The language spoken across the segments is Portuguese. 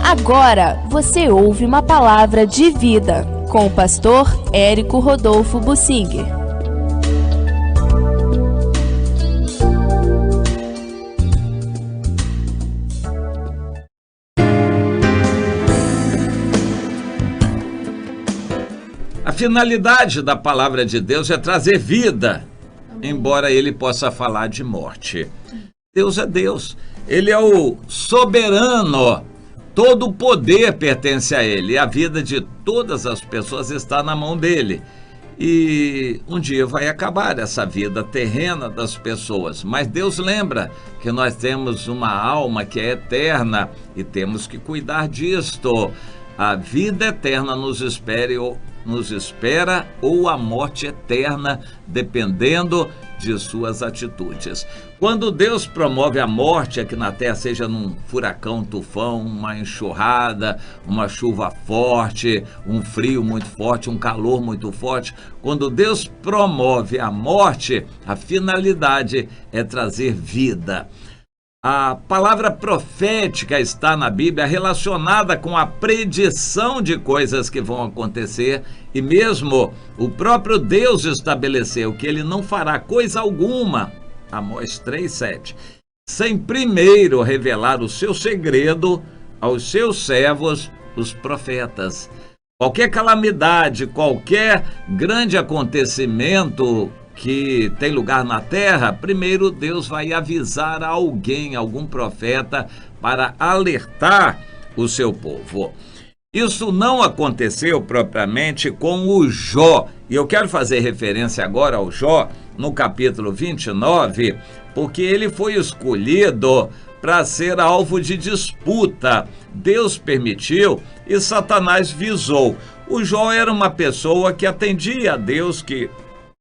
Agora você ouve uma palavra de vida com o pastor Érico Rodolfo Bussinger. A finalidade da palavra de Deus é trazer vida, embora ele possa falar de morte. Deus é Deus, ele é o soberano. Todo o poder pertence a ele, e a vida de todas as pessoas está na mão dele. E um dia vai acabar essa vida terrena das pessoas, mas Deus lembra que nós temos uma alma que é eterna e temos que cuidar disto. A vida eterna nos espera ou a morte eterna, dependendo de suas atitudes. Quando Deus promove a morte aqui na terra, seja num furacão, tufão, uma enxurrada, uma chuva forte, um frio muito forte, um calor muito forte, quando Deus promove a morte, a finalidade é trazer vida. A palavra profética está na Bíblia relacionada com a predição de coisas que vão acontecer, e mesmo o próprio Deus estabeleceu que ele não fará coisa alguma, Amós 3:7, sem primeiro revelar o seu segredo aos seus servos, os profetas. Qualquer calamidade, qualquer grande acontecimento que tem lugar na terra, primeiro Deus vai avisar a alguém, algum profeta, para alertar o seu povo. Isso não aconteceu propriamente com o Jó, e eu quero fazer referência agora ao Jó, no capítulo 29, porque ele foi escolhido para ser alvo de disputa. Deus permitiu e Satanás visou. O Jó era uma pessoa que atendia a Deus, que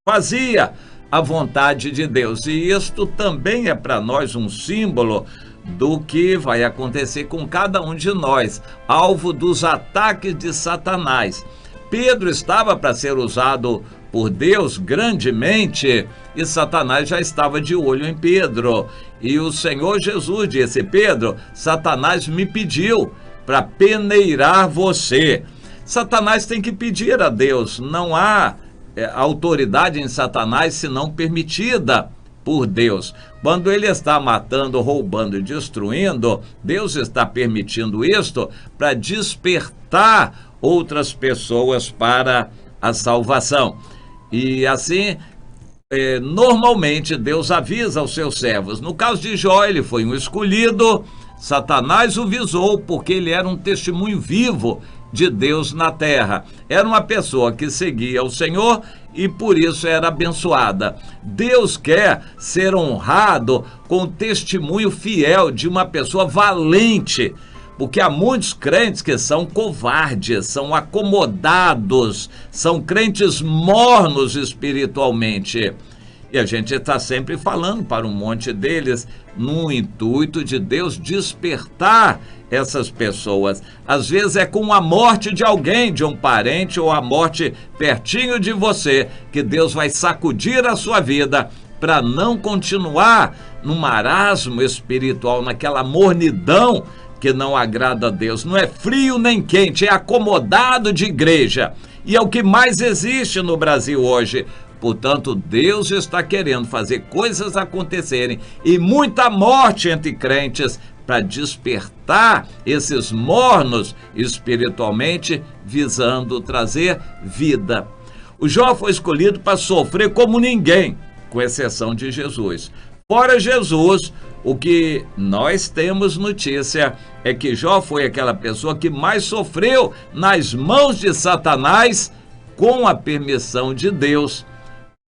fazia a vontade de Deus, e isto também é para nós um símbolo do que vai acontecer com cada um de nós, alvo dos ataques de Satanás. Pedro estava para ser usado por Deus grandemente, e Satanás já estava de olho em Pedro, e o Senhor Jesus disse: Pedro, Satanás me pediu para peneirar você. Satanás tem que pedir a Deus, não há autoridade em Satanás senão permitida por Deus. Quando ele está matando, roubando e destruindo, Deus está permitindo isto para despertar outras pessoas para a salvação. E assim, normalmente Deus avisa aos seus servos. No caso de Jó, ele foi um escolhido, Satanás o visou porque ele era um testemunho vivo de Deus na terra. Era uma pessoa que seguia o Senhor e por isso era abençoada. Deus quer ser honrado com o testemunho fiel de uma pessoa valente, porque há muitos crentes que são covardes, são acomodados, são crentes mornos espiritualmente. E a gente está sempre falando para um monte deles no intuito de Deus despertar essas pessoas. Às vezes é com a morte de alguém, de um parente, ou a morte pertinho de você, que Deus vai sacudir a sua vida para não continuar no marasmo espiritual, naquela mornidão que não agrada a Deus. Não é frio nem quente, é acomodado de igreja. E é o que mais existe no Brasil hoje. Portanto, Deus está querendo fazer coisas acontecerem e muita morte entre crentes para despertar esses mornos espiritualmente, visando trazer vida. O Jó foi escolhido para sofrer como ninguém, com exceção de Jesus. Fora Jesus, o que nós temos notícia é que Jó foi aquela pessoa que mais sofreu nas mãos de Satanás com a permissão de Deus.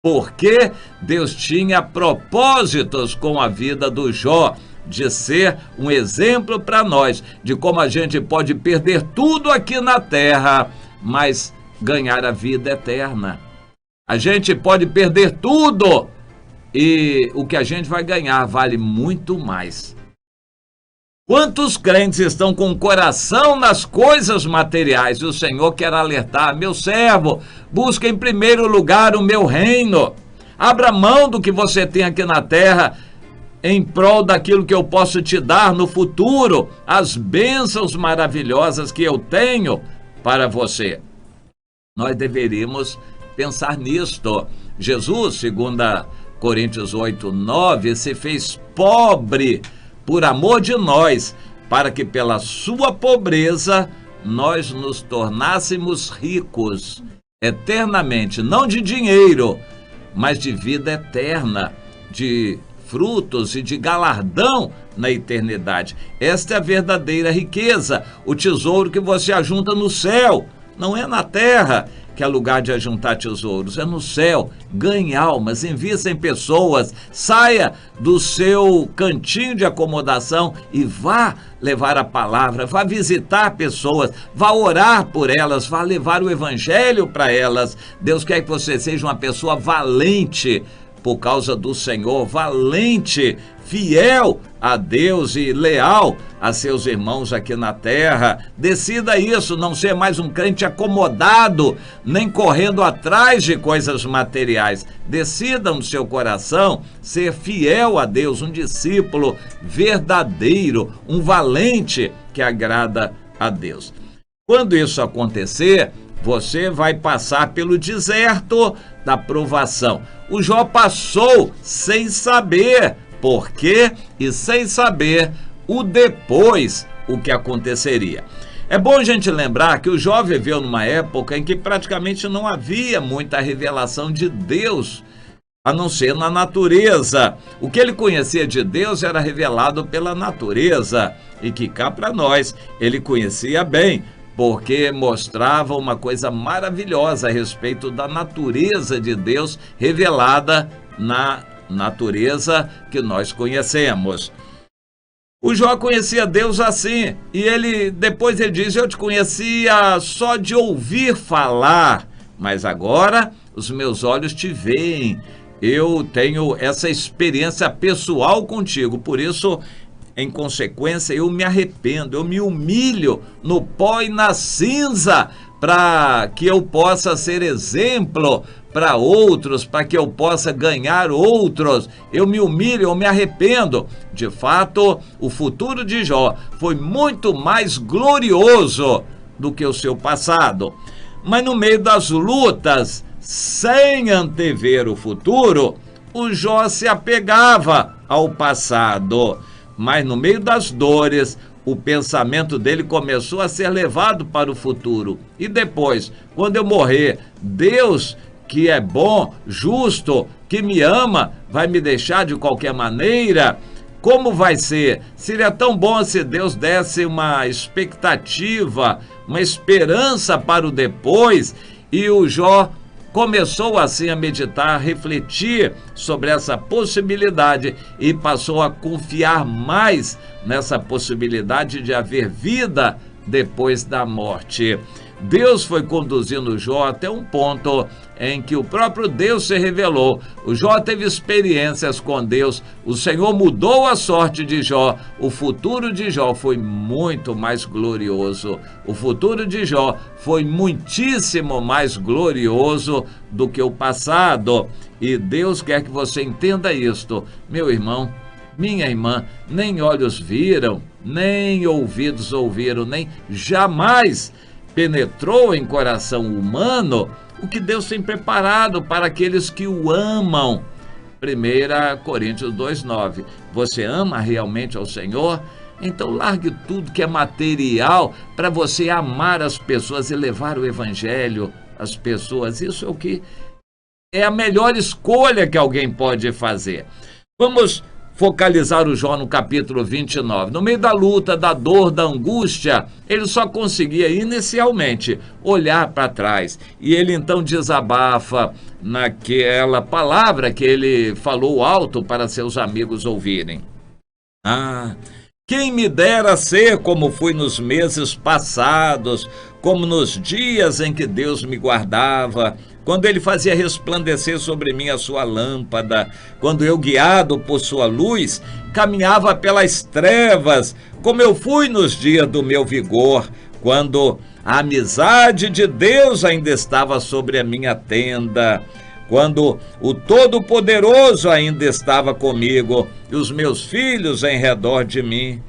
Porque Deus tinha propósitos com a vida do Jó, de ser um exemplo para nós, de como a gente pode perder tudo aqui na terra, mas ganhar a vida eterna. A gente pode perder tudo e o que a gente vai ganhar vale muito mais. Quantos crentes estão com o coração nas coisas materiais? E o Senhor quer alertar: meu servo, busca em primeiro lugar o meu reino. Abra mão do que você tem aqui na terra em prol daquilo que eu posso te dar no futuro, as bênçãos maravilhosas que eu tenho para você. Nós deveríamos pensar nisto. Jesus, segundo Coríntios 8:9, se fez pobre por amor de nós, para que pela sua pobreza nós nos tornássemos ricos eternamente, não de dinheiro, mas de vida eterna, de frutos e de galardão na eternidade. Esta é a verdadeira riqueza, o tesouro que você ajunta no céu, não é na terra, que é lugar de ajuntar tesouros, é no céu. Ganhe almas, invista em pessoas, saia do seu cantinho de acomodação e vá levar a palavra, vá visitar pessoas, vá orar por elas, vá levar o evangelho para elas. Deus quer que você seja uma pessoa valente por causa do Senhor, valente, fiel a Deus e leal a seus irmãos aqui na terra. Decida isso, não ser mais um crente acomodado, nem correndo atrás de coisas materiais. Decida no seu coração ser fiel a Deus, um discípulo verdadeiro, um valente que agrada a Deus. Quando isso acontecer, você vai passar pelo deserto da provação. O Jó passou sem saber por quê e sem saber o depois, o que aconteceria. É bom a gente lembrar que o Jó viveu numa época em que praticamente não havia muita revelação de Deus, a não ser na natureza. O que ele conhecia de Deus era revelado pela natureza, e que cá para nós ele conhecia bem, porque mostrava uma coisa maravilhosa a respeito da natureza de Deus revelada na natureza que nós conhecemos. O Jó conhecia Deus assim, e depois ele diz: eu te conhecia só de ouvir falar, mas agora os meus olhos te veem. Eu tenho essa experiência pessoal contigo, por isso, em consequência, eu me arrependo, eu me humilho no pó e na cinza, para que eu possa ser exemplo para outros, para que eu possa ganhar outros. Eu me humilho, eu me arrependo. De fato, o futuro de Jó foi muito mais glorioso do que o seu passado. Mas no meio das lutas, sem antever o futuro, o Jó se apegava ao passado. Mas no meio das dores, o pensamento dele começou a ser levado para o futuro. E depois, quando eu morrer, Deus, que é bom, justo, que me ama, vai me deixar de qualquer maneira? Como vai ser? Seria tão bom se Deus desse uma expectativa, uma esperança para o depois. E o Jó começou assim a meditar, a refletir sobre essa possibilidade e passou a confiar mais nessa possibilidade de haver vida depois da morte. Deus foi conduzindo Jó até um ponto em que o próprio Deus se revelou. O Jó teve experiências com Deus, o Senhor mudou a sorte de Jó, o futuro de Jó foi muito mais glorioso. O futuro de Jó foi muitíssimo mais glorioso do que o passado. E Deus quer que você entenda isto, meu irmão, minha irmã. Nem olhos viram, nem ouvidos ouviram, nem jamais penetrou em coração humano o que Deus tem preparado para aqueles que o amam. 1 Coríntios 2:9. Você ama realmente ao Senhor? Então largue tudo que é material para você amar as pessoas e levar o evangelho às pessoas. Isso é o que é a melhor escolha que alguém pode fazer. Vamos focalizar o Jó no capítulo 29. No meio da luta, da dor, da angústia, ele só conseguia inicialmente olhar para trás. E ele então desabafa naquela palavra que ele falou alto para seus amigos ouvirem. Quem me dera ser como fui nos meses passados, como nos dias em que Deus me guardava, quando ele fazia resplandecer sobre mim a sua lâmpada, quando eu, guiado por sua luz, caminhava pelas trevas, como eu fui nos dias do meu vigor, quando a amizade de Deus ainda estava sobre a minha tenda, quando o Todo-Poderoso ainda estava comigo e os meus filhos em redor de mim,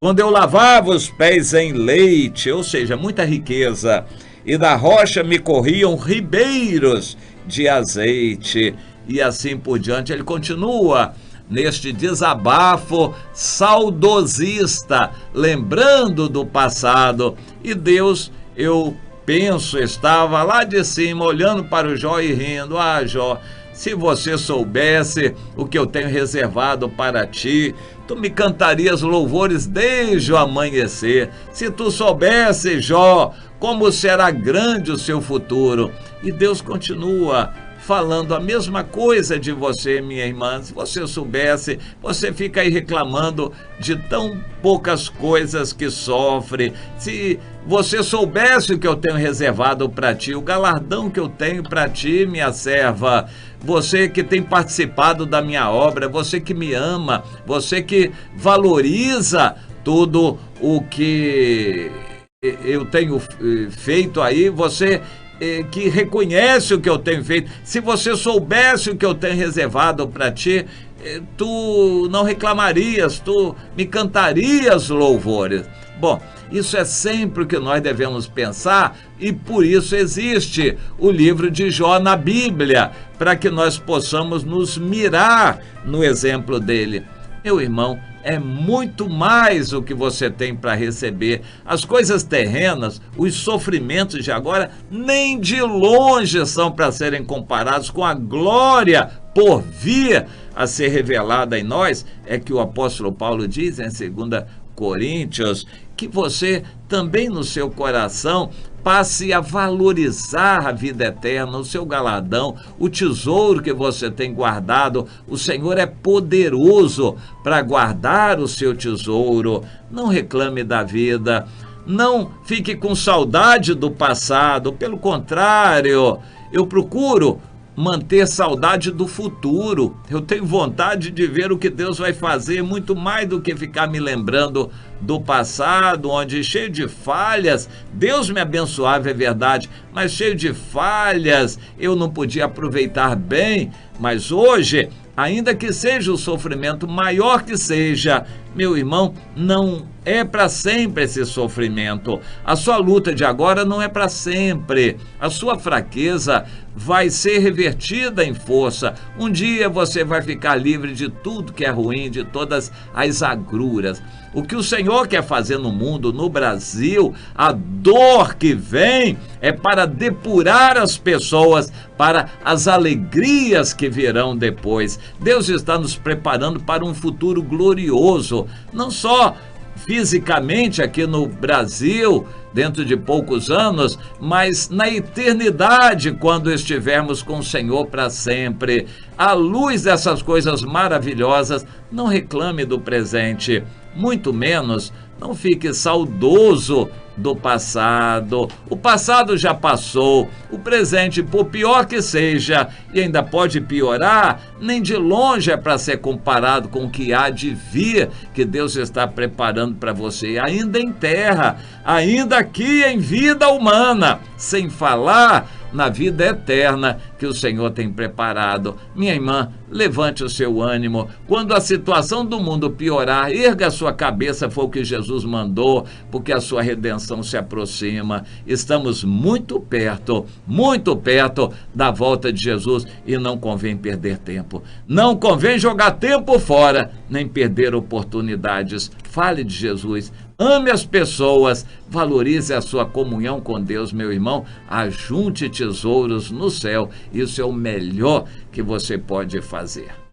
quando eu lavava os pés em leite, ou seja, muita riqueza, e da rocha me corriam ribeiros de azeite, e assim por diante. Ele continua neste desabafo saudosista, lembrando do passado, e Deus, eu penso, estava lá de cima, olhando para o Jó e rindo. Ah, Jó, se você soubesse o que eu tenho reservado para ti, tu me cantarias louvores desde o amanhecer. Se tu soubesse, Jó, como será grande o seu futuro. E Deus continua falando a mesma coisa de você, minha irmã. Se você soubesse, você fica aí reclamando de tão poucas coisas que sofre. Se você soubesse o que eu tenho reservado para ti, o galardão que eu tenho para ti, minha serva, você que tem participado da minha obra, você que me ama, você que valoriza tudo o que eu tenho feito aí, você que reconhece o que eu tenho feito. Se você soubesse o que eu tenho reservado para ti, tu não reclamarias, tu me cantarias louvores. Bom, isso é sempre o que nós devemos pensar, e por isso existe o livro de Jó na Bíblia, para que nós possamos nos mirar no exemplo dele. Meu irmão, é muito mais o que você tem para receber. As coisas terrenas, os sofrimentos de agora, nem de longe são para serem comparados com a glória por vir a ser revelada em nós. É que o apóstolo Paulo diz em 2 Coríntios, que você também no seu coração passe a valorizar a vida eterna, o seu galardão, o tesouro que você tem guardado. O Senhor é poderoso para guardar o seu tesouro. Não reclame da vida, não fique com saudade do passado. Pelo contrário, eu procuro manter saudade do futuro. Eu tenho vontade de ver o que Deus vai fazer, muito mais do que ficar me lembrando do passado, onde cheio de falhas, Deus me abençoava, é verdade, mas cheio de falhas, eu não podia aproveitar bem. Mas hoje, ainda que seja o sofrimento maior que seja, meu irmão, não é para sempre esse sofrimento. A sua luta de agora não é para sempre. A sua fraqueza vai ser revertida em força. Um dia você vai ficar livre de tudo que é ruim, de todas as agruras. O que o Senhor quer fazer no mundo, no Brasil, a dor que vem é para depurar as pessoas para as alegrias que virão depois. Deus está nos preparando para um futuro glorioso, não só fisicamente aqui no Brasil, dentro de poucos anos, mas na eternidade, quando estivermos com o Senhor para sempre. À luz dessas coisas maravilhosas, não reclame do presente, muito menos não fique saudoso do passado. O passado já passou, o presente, por pior que seja, e ainda pode piorar, nem de longe é para ser comparado com o que há de vir, que Deus está preparando para você, ainda em terra, ainda aqui em vida humana, sem falar na vida eterna que o Senhor tem preparado. Minha irmã, levante o seu ânimo. Quando a situação do mundo piorar, erga a sua cabeça, foi o que Jesus mandou, porque a sua redenção se aproxima. Estamos muito perto da volta de Jesus, e não convém perder tempo. Não convém jogar tempo fora, nem perder oportunidades. Fale de Jesus, ame as pessoas, valorize a sua comunhão com Deus, meu irmão. Ajunte tesouros no céu. Isso é o melhor que você pode fazer.